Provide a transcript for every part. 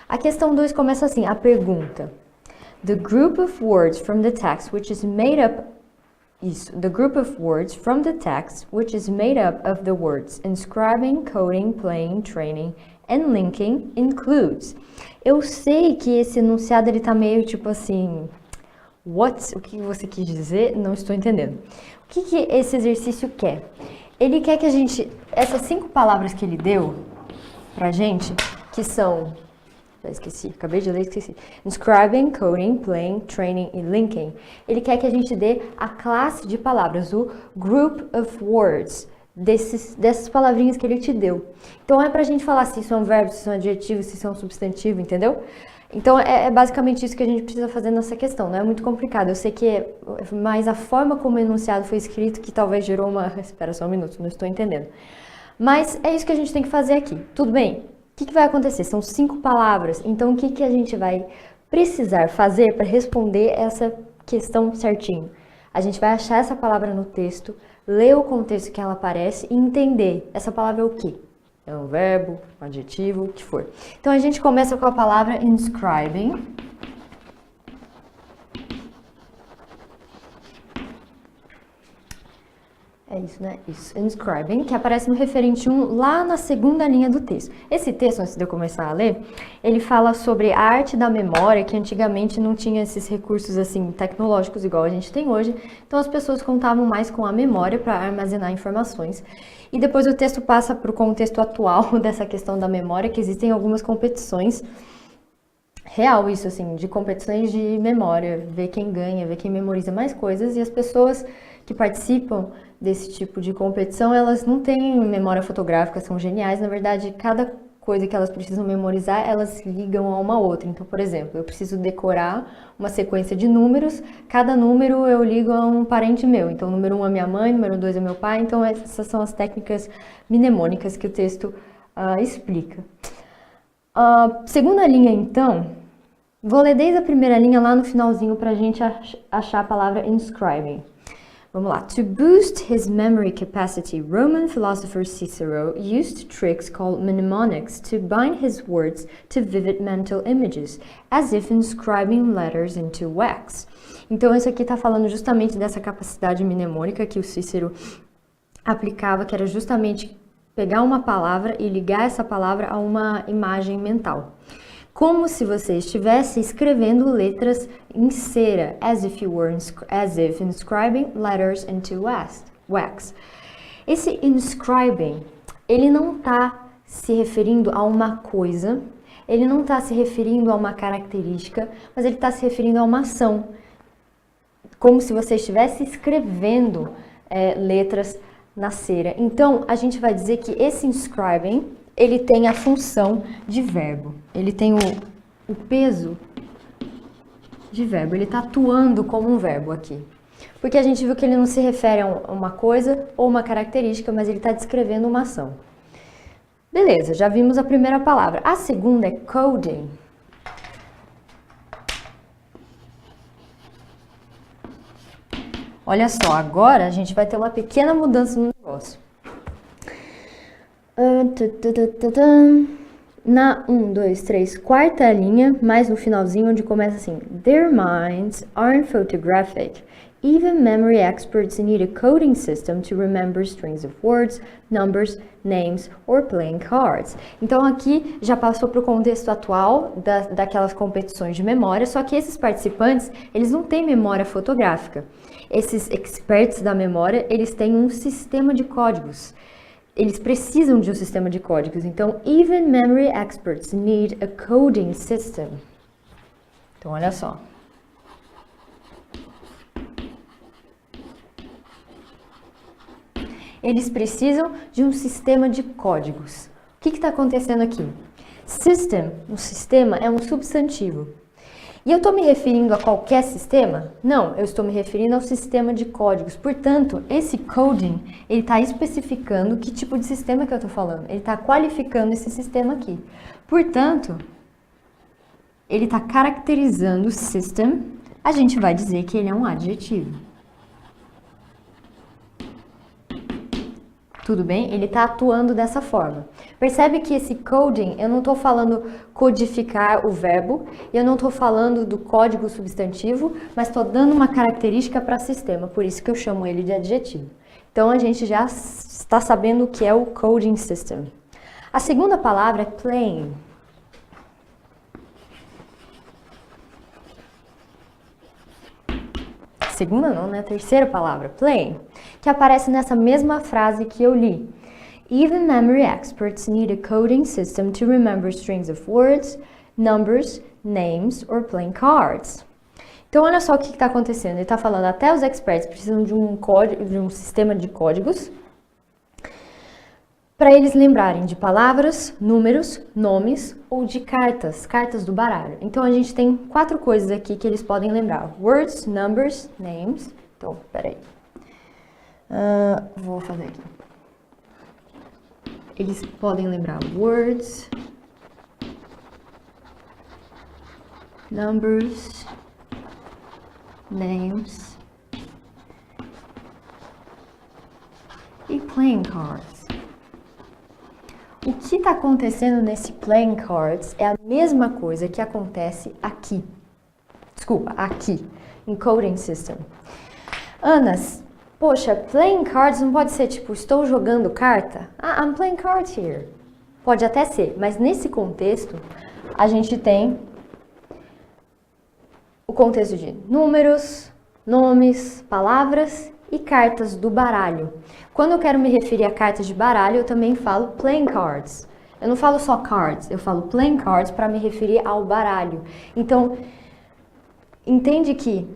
A questão 2 começa assim, a pergunta. The group of words from the text which is made up the group of words from the text which is made up of the words inscribing, coding, playing, training and linking includes. Eu sei que esse enunciado ele tá meio tipo assim, o que você quis dizer? Não estou entendendo. O que esse exercício quer? Ele quer que a gente, essas 5 palavras que ele deu pra gente, que são, já esqueci, acabei de ler e esqueci. Inscribing, coding, playing, training e linking. Ele quer que a gente dê a classe de palavras, o group of words, dessas palavrinhas que ele te deu. Então é pra gente falar se são verbos, se são adjetivos, se são substantivo, entendeu? Então é basicamente isso que a gente precisa fazer nessa questão, não é muito complicado. Eu sei que é mais a forma como o enunciado foi escrito que talvez gerou uma... Espera só um minuto, não estou entendendo. Mas é isso que a gente tem que fazer aqui, tudo bem? O que vai acontecer? São 5 palavras, então o que a gente vai precisar fazer para responder essa questão certinho? A gente vai achar essa palavra no texto, ler o contexto que ela aparece e entender essa palavra é o quê? É um verbo, um adjetivo, o que for. Então a gente começa com a palavra inscribing. É isso, né? Isso. Inscribing, que aparece no referente 1, lá na segunda linha do texto. Esse texto, antes de eu começar a ler, ele fala sobre a arte da memória, que antigamente não tinha esses recursos, assim, tecnológicos igual a gente tem hoje. Então, as pessoas contavam mais com a memória para armazenar informações. E depois o texto passa para o contexto atual dessa questão da memória, que existem algumas competições. Real isso, assim, de competições de memória, ver quem ganha, ver quem memoriza mais coisas, e as pessoas que participam desse tipo de competição, elas não têm memória fotográfica, são geniais, na verdade, cada coisa que elas precisam memorizar, elas ligam a uma outra. Então, por exemplo, eu preciso decorar uma sequência de números, cada número eu ligo a um parente meu, então número 1 é minha mãe, número 2 é meu pai, então essas são as técnicas mnemônicas que o texto explica. Segunda linha, então, vou ler desde a primeira linha lá no finalzinho para a gente achar a palavra inscribing. Vamos lá. To boost his memory capacity, Roman philosopher Cicero used tricks called mnemonics to bind his words to vivid mental images, as if inscribing letters into wax. Então, isso aqui está falando justamente dessa capacidade mnemônica que o Cícero aplicava, que era justamente pegar uma palavra e ligar essa palavra a uma imagem mental. Como se você estivesse escrevendo letras em cera, as if inscribing letters into wax. Esse inscribing, ele não está se referindo a uma coisa, ele não está se referindo a uma característica, mas ele está se referindo a uma ação. Como se você estivesse escrevendo letras na cera. Então, a gente vai dizer que esse inscribing, ele tem a função de verbo. Ele tem o peso de verbo. Ele está atuando como um verbo aqui. Porque a gente viu que ele não se refere a uma coisa ou uma característica, mas ele está descrevendo uma ação. Beleza, já vimos a primeira palavra. A segunda é coding. Olha só, agora a gente vai ter uma pequena mudança no negócio. Na 1, 2, 3, quarta linha, mais no finalzinho, onde começa assim: Their minds aren't photographic. Even memory experts need a coding system to remember strings of words, numbers, names or playing cards. Então aqui já passou para o contexto atual daquelas competições de memória, só que esses participantes, eles não têm memória fotográfica. Esses experts da memória, eles têm um sistema de códigos. Eles precisam de um sistema de códigos. Então, even memory experts need a coding system. Então, olha só. Eles precisam de um sistema de códigos. O que está acontecendo aqui? System, um sistema, é um substantivo. E eu estou me referindo a qualquer sistema? Não, eu estou me referindo ao sistema de códigos. Portanto, esse coding, ele está especificando que tipo de sistema que eu estou falando. Ele está qualificando esse sistema aqui. Portanto, ele está caracterizando o system. A gente vai dizer que ele é um adjetivo. Tudo bem? Ele está atuando dessa forma. Percebe que esse coding, eu não estou falando codificar o verbo, eu não estou falando do código substantivo, mas estou dando uma característica para o sistema, por isso que eu chamo ele de adjetivo. Então, a gente já está sabendo o que é o coding system. A segunda palavra é plain. Segunda não, né? Terceira palavra, plain, que aparece nessa mesma frase que eu li. Even memory experts need a coding system to remember strings of words, numbers, names or playing cards. Então, olha só o que está acontecendo. Ele está falando, até os experts precisam de um código, de um sistema de códigos para eles lembrarem de palavras, números, nomes ou de cartas do baralho. Então, a gente tem 4 coisas aqui que eles podem lembrar. Words, numbers, names. Então, peraí. Vou fazer aqui. Eles podem lembrar words, numbers, names e playing cards. O que está acontecendo nesse playing cards é a mesma coisa que acontece aqui. Desculpa, aqui, em coding system. Anas, poxa, playing cards não pode ser tipo, estou jogando carta? Ah, I'm playing cards here. Pode até ser, mas nesse contexto, a gente tem o contexto de números, nomes, palavras e cartas do baralho. Quando eu quero me referir a cartas de baralho, eu também falo playing cards. Eu não falo só cards, eu falo playing cards para me referir ao baralho. Então, entende que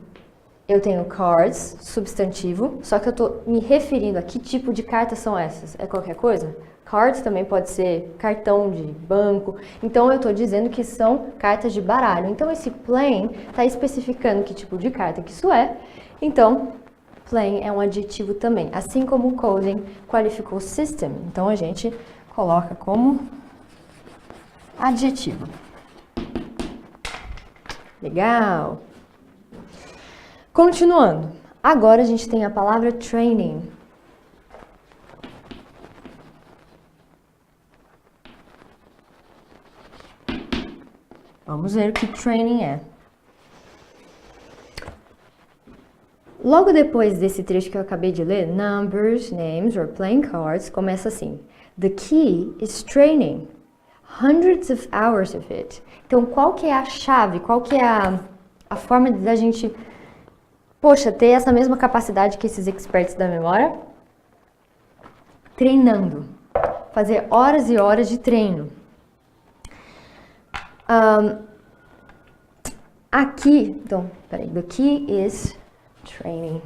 eu tenho cards, substantivo, só que eu estou me referindo a que tipo de cartas são essas. É qualquer coisa? Cards também pode ser cartão de banco. Então, eu estou dizendo que são cartas de baralho. Então, esse plain está especificando que tipo de carta que isso é. Então, plain é um adjetivo também. Assim como o coding qualificou system. Então, a gente coloca como adjetivo. Legal! Continuando. Agora, a gente tem a palavra training. Vamos ver o que training é. Logo depois desse trecho que eu acabei de ler, numbers, names or playing cards, começa assim. The key is training. Hundreds of hours of it. Então, qual que é a chave? Qual que é a forma da gente, poxa, ter essa mesma capacidade que esses experts da memória? Treinando. Fazer horas e horas de treino. Aqui, então, peraí, the key is training.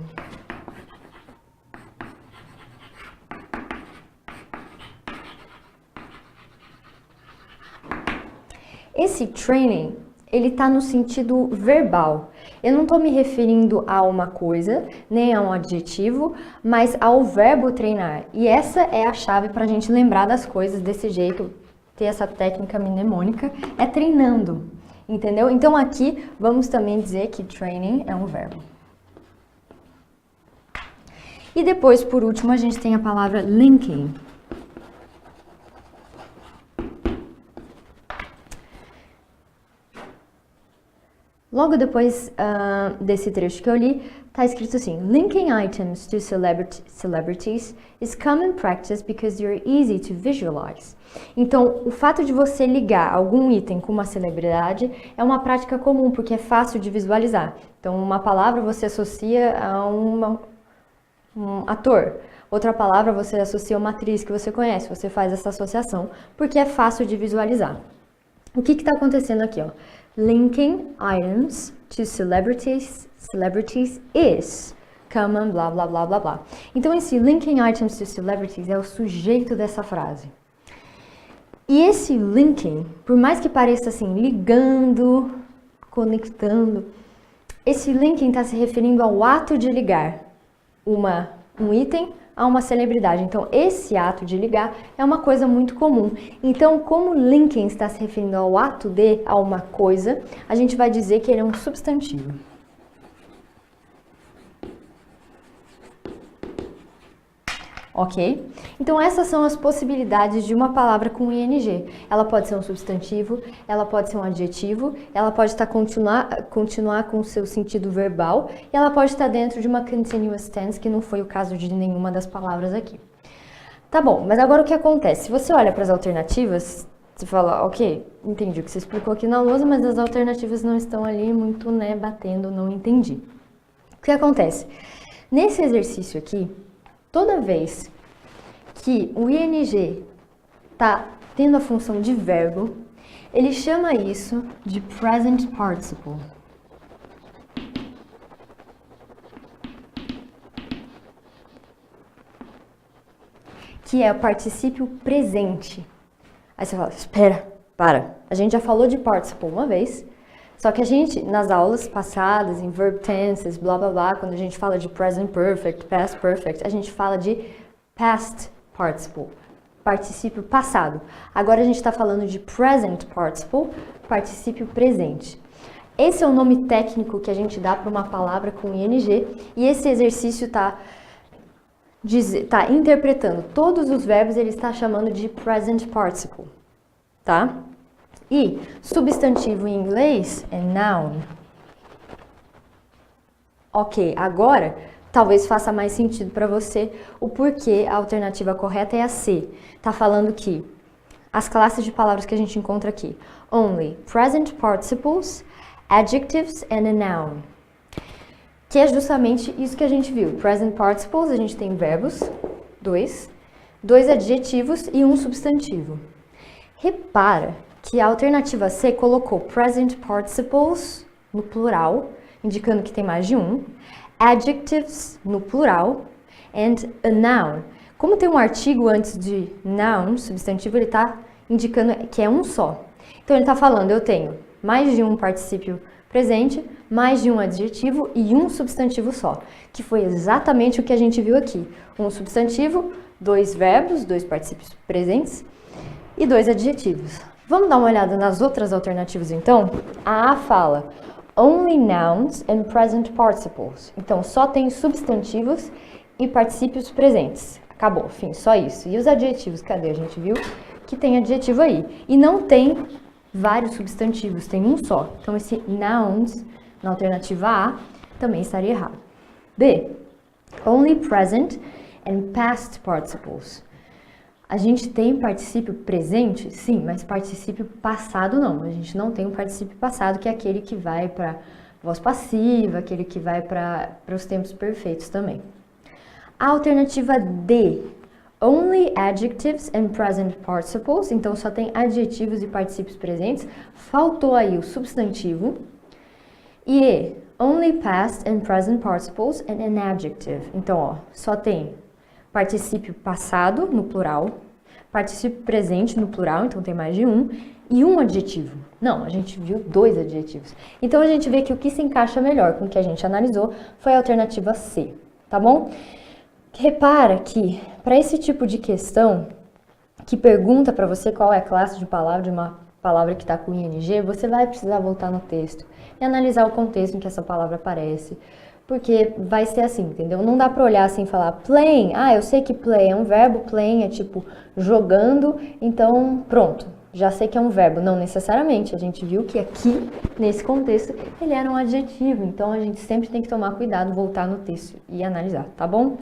Esse training, ele tá no sentido verbal. Eu não estou me referindo a uma coisa, nem a um adjetivo, mas ao verbo treinar. E essa é a chave para a gente lembrar das coisas desse jeito, ter essa técnica mnemônica, é treinando. Entendeu? Então aqui vamos também dizer que training é um verbo. E depois, por último, a gente tem a palavra linking. Logo depois desse trecho que eu li, está escrito assim: linking items to celebrities is common practice because they're easy to visualize. Então, o fato de você ligar algum item com uma celebridade é uma prática comum, porque é fácil de visualizar. Então, uma palavra você associa a um ator. Outra palavra você associa a uma atriz que você conhece. Você faz essa associação, porque é fácil de visualizar. O que está acontecendo aqui, ó? Linking items to celebrities is common, blá, blá, blá, blá, blá. Então, esse linking items to celebrities é o sujeito dessa frase. E esse linking, por mais que pareça assim, ligando, conectando, esse linking está se referindo ao ato de ligar um item a uma celebridade. Então, esse ato de ligar é uma coisa muito comum. Então, como linking está se referindo ao ato de, a uma coisa, a gente vai dizer que ele é um substantivo. Ok? Então essas são as possibilidades de uma palavra com ing. Ela pode ser um substantivo, ela pode ser um adjetivo, ela pode continuar com o seu sentido verbal e ela pode estar dentro de uma continuous tense, que não foi o caso de nenhuma das palavras aqui. Tá bom, mas agora o que acontece? Se você olha para as alternativas, você fala, ok, entendi o que você explicou aqui na lousa, mas as alternativas não estão ali muito, né, batendo, não entendi. O que acontece? Nesse exercício aqui, toda vez que o ing está tendo a função de verbo, ele chama isso de present participle. Que é o particípio presente. Aí você fala, espera, para. A gente já falou de participle uma vez, só que a gente, nas aulas passadas, em verb tenses, blá blá blá, quando a gente fala de present perfect, past perfect, a gente fala de past participle, particípio passado. Agora a gente está falando de present participle, particípio presente. Esse é o nome técnico que a gente dá para uma palavra com ing, e esse exercício está interpretando todos os verbos, ele está chamando de present participle, tá? E substantivo em inglês é noun. Ok, agora talvez faça mais sentido para você o porquê a alternativa correta é a C. Tá falando que as classes de palavras que a gente encontra aqui, only present participles, adjectives and a noun. Que é justamente isso que a gente viu. Present participles, a gente tem verbos, dois adjetivos e um substantivo. Repara que a alternativa C colocou present participles no plural, indicando que tem mais de um, adjectives no plural, and a noun. Como tem um artigo antes de noun, substantivo, ele está indicando que é um só. Então ele está falando, eu tenho mais de um particípio presente, mais de um adjetivo e um substantivo só, que foi exatamente o que a gente viu aqui. Um substantivo, dois verbos, dois particípios presentes e dois adjetivos. Vamos dar uma olhada nas outras alternativas então? A A fala only nouns and present participles. Então só tem substantivos e particípios presentes. Acabou, fim, só isso. E os adjetivos, cadê? A gente viu que tem adjetivo aí. E não tem vários substantivos, tem um só. Então esse nouns na alternativa A também estaria errado. B. Only present and past participles. A gente tem particípio presente? Sim, mas particípio passado não. A gente não tem um particípio passado, que é aquele que vai para voz passiva, aquele que vai para os tempos perfeitos também. A alternativa D. Only adjectives and present participles. Então só tem adjetivos e particípios presentes. Faltou aí o substantivo. E E. Only past and present participles and an adjective. Então, ó, só tem particípio passado, no plural, particípio presente, no plural, então tem mais de um, e um adjetivo. Não, a gente viu dois adjetivos. Então, a gente vê que o que se encaixa melhor com o que a gente analisou foi a alternativa C, tá bom? Repara que, para esse tipo de questão, que pergunta para você qual é a classe de palavra de uma palavra que está com ing, você vai precisar voltar no texto e analisar o contexto em que essa palavra aparece, porque vai ser assim, entendeu? Não dá para olhar assim e falar playing, eu sei que play é um verbo, playing é tipo jogando, então pronto, já sei que é um verbo. Não necessariamente, a gente viu que aqui, nesse contexto, ele era um adjetivo, então a gente sempre tem que tomar cuidado, voltar no texto e analisar, tá bom?